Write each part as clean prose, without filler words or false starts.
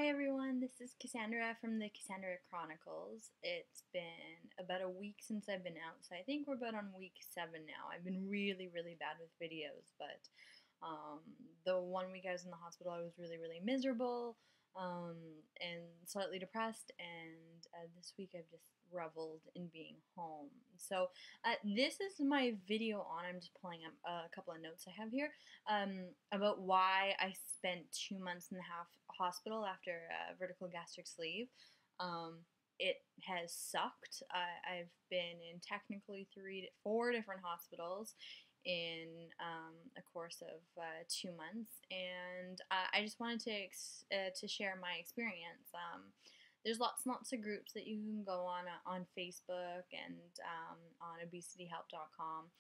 Hi everyone, this is Cassandra from the Cassandra Chronicles. It's been about a week since I've been out, so I think we're about on week 7 now. I've been really bad with videos, but um, the one week I was in the hospital, I was really miserable um, and slightly depressed, and this week I've just reveled in being home. So this is my video on, I'm just pulling up a couple of notes I have here about why I spent 2 months and a half hospital after vertical gastric sleeve. It has sucked. I've been in technically 4 different hospitals in a course of 2 months, and I just wanted to share my experience. There's lots and lots of groups that you can go on Facebook and on obesityhelp.com,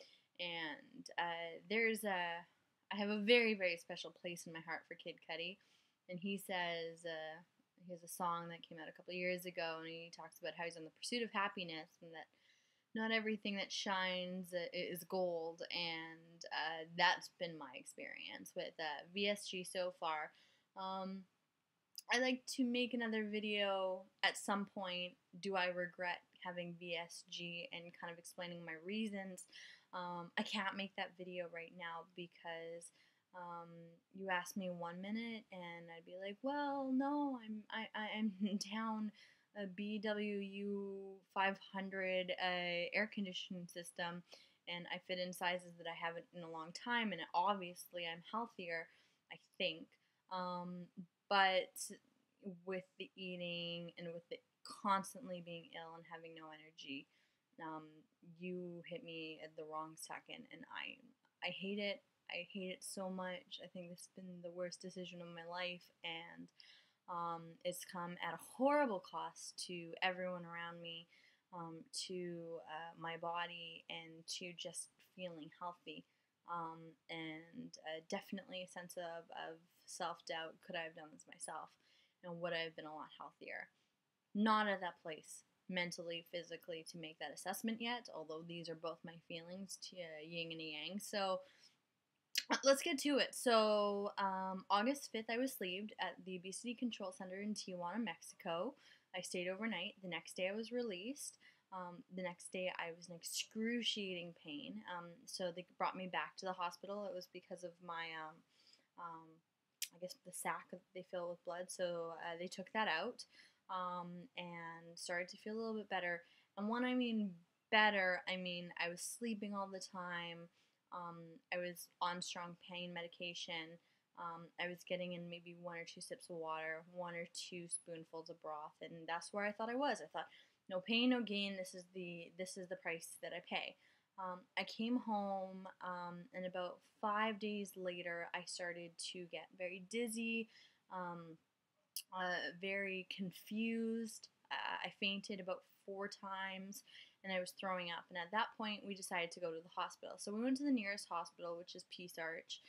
and I have a very special place in my heart for Kid Cudi, and he says he has a song that came out a couple of years ago, and he talks about how he's in the pursuit of happiness, and that not everything that shines is gold, and that's been my experience with VSG so far. I'd like to make another video at some point. Do I regret having VSG, and kind of explaining my reasons. I can't make that video right now because you asked me 1 minute and I'd be like, well, no, I'm down a BWU 500 air conditioning system, and I fit in sizes that I haven't in a long time, and obviously I'm healthier, I think. But with the eating and with the constantly being ill and having no energy, you hit me at the wrong second, and I hate it. I hate it so much. I think this has been the worst decision of my life, and it's come at a horrible cost to everyone around me, to my body, and to just feeling healthy. And definitely a sense of self-doubt. Could I have done this myself? And would I have been a lot healthier? Not at that place, mentally, physically, to make that assessment yet, although these are both my feelings, yin and yang. So let's get to it. So August 5th, I was sleeved at the Obesity Control Center in Tijuana, Mexico. I stayed overnight. The next day I was released. The next day I was in excruciating pain. So they brought me back to the hospital. It was because of my, I guess, the sac that they fill with blood. So they took that out and started to feel a little bit better. And when I mean better, I mean I was sleeping all the time. I was on strong pain medication. I was getting in maybe 1 or 2 sips of water, 1 or 2 spoonfuls of broth, and that's where I thought I was. I thought, no pain, no gain. This is the price that I pay. I came home, and about 5 days later, I started to get very dizzy, very confused. I fainted about 4 times, and I was throwing up. And at that point, we decided to go to the hospital. So we went to the nearest hospital, which is Peace Arch,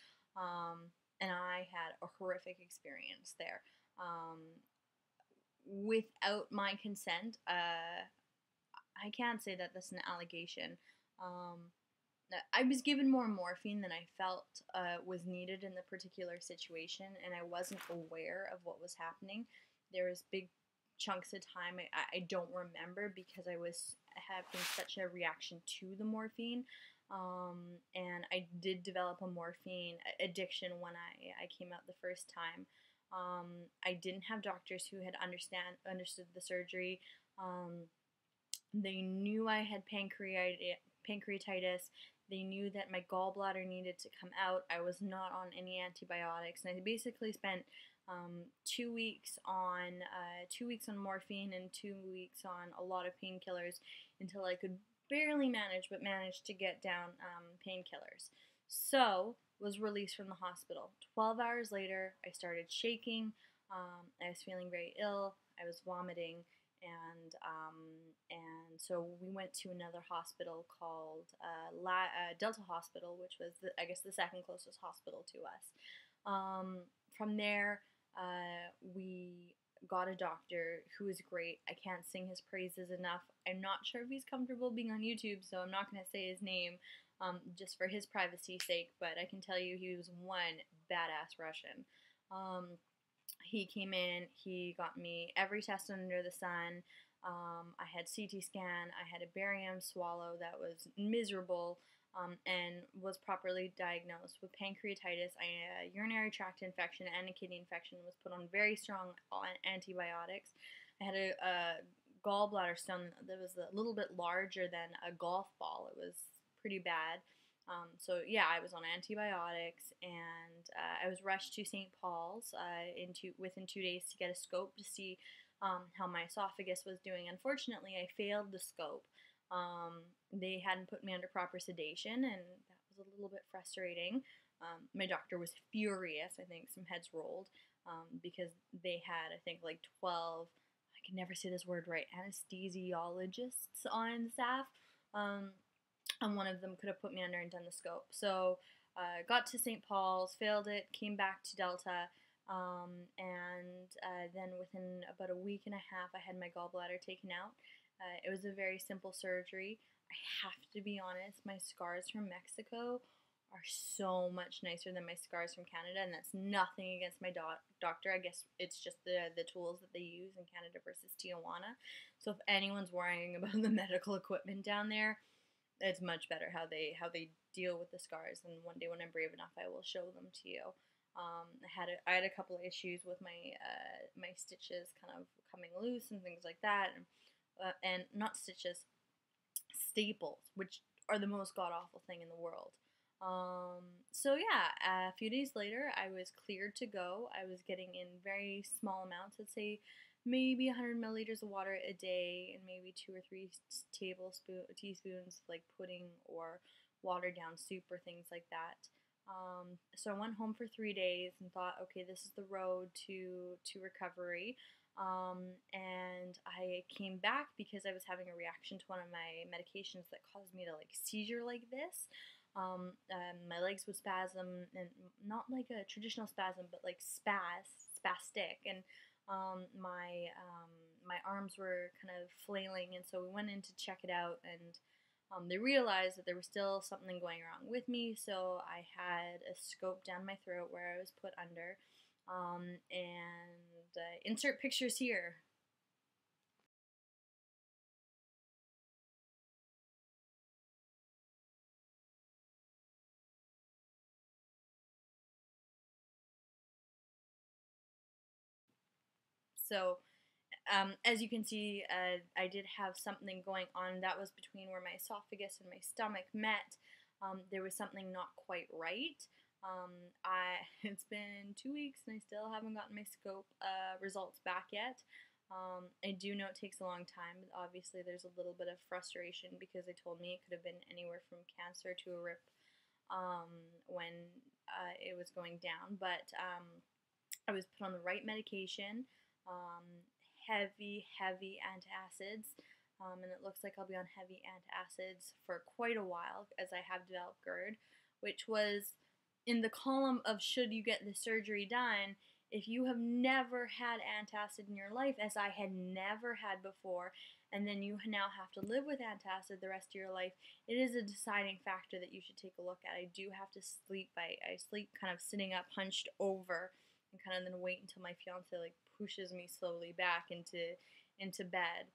and I had a horrific experience there. Without my consent, I can't say that that's an allegation. I was given more morphine than I felt was needed in the particular situation, and I wasn't aware of what was happening. There was big chunks of time I don't remember because I was having such a reaction to the morphine, and I did develop a morphine addiction when I came out the first time. I didn't have doctors who had understood the surgery. They knew I had pancreatitis. They knew that my gallbladder needed to come out. I was not on any antibiotics, and I basically spent 2 weeks on 2 weeks on morphine and 2 weeks on a lot of painkillers until I could barely manage, but managed to get down painkillers. So was released from the hospital. 12 hours later, I started shaking. I was feeling very ill. I was vomiting. And so we went to another hospital called Delta Hospital, which was, I guess, the second closest hospital to us. From there, we got a doctor who was great. I can't sing his praises enough. I'm not sure if he's comfortable being on YouTube, so I'm not going to say his name just for his privacy's sake, but I can tell you he was one badass Russian. He came in, he got me every test under the sun. I had CT scan, I had a barium swallow that was miserable, and was properly diagnosed with pancreatitis, a urinary tract infection, and a kidney infection. Was put on very strong antibiotics. I had a gallbladder stone that was a little bit larger than a golf ball. It was pretty bad. So yeah, I was on antibiotics, and I was rushed to St. Paul's within 2 days to get a scope to see how my esophagus was doing. Unfortunately, I failed the scope. They hadn't put me under proper sedation, and that was a little bit frustrating. My doctor was furious. I think some heads rolled because they had, I think, like 12, I can never say this word right, anesthesiologists on staff. And one of them could have put me under and done the scope. So got to St. Paul's, failed it, came back to Delta, and then within about a week and a half, I had my gallbladder taken out. It was a very simple surgery. I have to be honest, my scars from Mexico are so much nicer than my scars from Canada, and that's nothing against my doctor. I guess it's just the tools that they use in Canada versus Tijuana. So if anyone's worrying about the medical equipment down there, it's much better how they deal with the scars. And one day when I'm brave enough, I will show them to you. I had a couple of issues with my my stitches kind of coming loose and things like that, and not stitches, staples, which are the most god awful thing in the world. So yeah, a few days later, I was cleared to go. I was getting in very small amounts, let's say maybe 100 milliliters of water a day, and maybe 2 or 3 teaspoons like pudding or watered down soup or things like that. So I went home for 3 days and thought, okay, this is the road to recovery. And I came back because I was having a reaction to one of my medications that caused me to like seizure like this. My legs would spasm, and not like a traditional spasm, but like spastic, and my arms were kind of flailing. And so we went in to check it out, and they realized that there was still something going wrong with me. So I had a scope down my throat where I was put under, and insert pictures here. So as you can see, I did have something going on that was between where my esophagus and my stomach met. There was something not quite right. It's been 2 weeks and I still haven't gotten my scope results back yet. I do know it takes a long time. Obviously, there's a little bit of frustration because they told me it could have been anywhere from cancer to a rip when it was going down. But I was put on the right medication. Heavy antacids, and it looks like I'll be on heavy antacids for quite a while as I have developed GERD, which was in the column of should you get the surgery done. If you have never had antacid in your life, as I had never had before, and then you now have to live with antacid the rest of your life, it is a deciding factor that you should take a look at. I do have to sleep. I sleep kind of sitting up, hunched over, and kind of then wait until my fiance like pushes me slowly back into bed.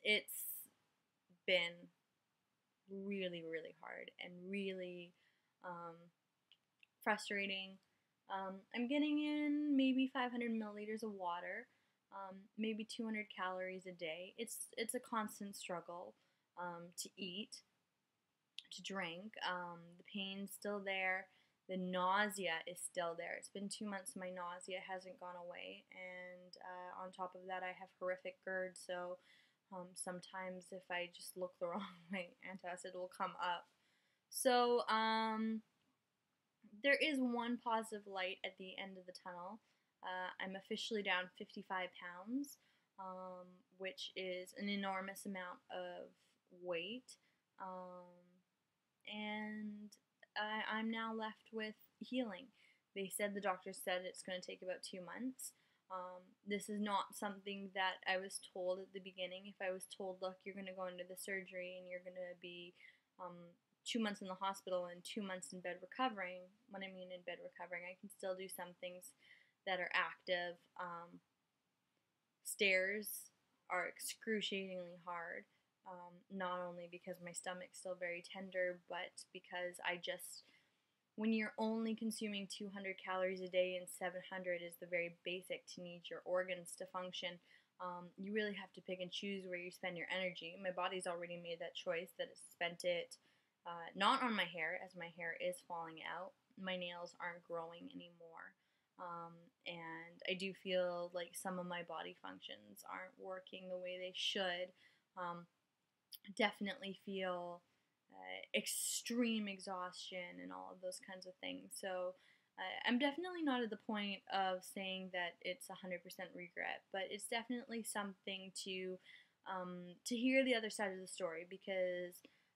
It's been really hard and really frustrating. I'm getting in maybe 500 milliliters of water, maybe 200 calories a day. It's a constant struggle to eat, to drink. The pain's still there. The nausea is still there. It's been 2 months, my nausea hasn't gone away, and on top of that, I have horrific GERD, so sometimes if I just look the wrong way, antacid will come up. So there is one positive light at the end of the tunnel. I'm officially down 55 pounds, which is an enormous amount of weight, and I'm now left with healing. They said, the doctor said it's going to take about 2 months. This is not something that I was told at the beginning. If I was told, look, you're going to go into the surgery and you're going to be 2 months in the hospital and 2 months in bed recovering, when I mean in bed recovering, I can still do some things that are active. Stairs are excruciatingly hard, not only because my stomach's still very tender, but because when you're only consuming 200 calories a day and 700 is the very basic to need your organs to function, you really have to pick and choose where you spend your energy. My body's already made that choice, that it's spent it not on my hair, as my hair is falling out. My nails aren't growing anymore. And I do feel like some of my body functions aren't working the way they should. Definitely feel extreme exhaustion and all of those kinds of things. So I'm definitely not at the point of saying that it's 100% regret, but it's definitely something to hear the other side of the story, because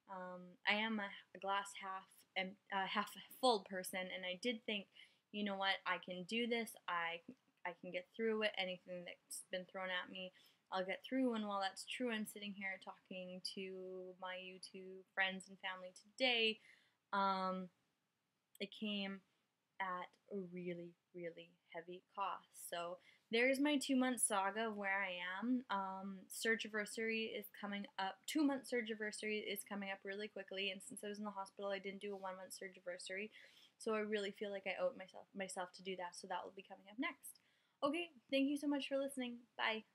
I am a glass half full person, and I did think, you know what, I can do this. I can get through it. Anything that's been thrown at me, I'll get through. And while that's true, I'm sitting here talking to my YouTube friends and family today. It came at a really, really heavy cost. So there's my 2 month saga of where I am. Surgiversary is coming up. 2 month surgiversary is coming up really quickly. And since I was in the hospital, I didn't do a 1 month surgiversary. So I really feel like I owe myself to do that. So that will be coming up next. Okay, thank you so much for listening. Bye.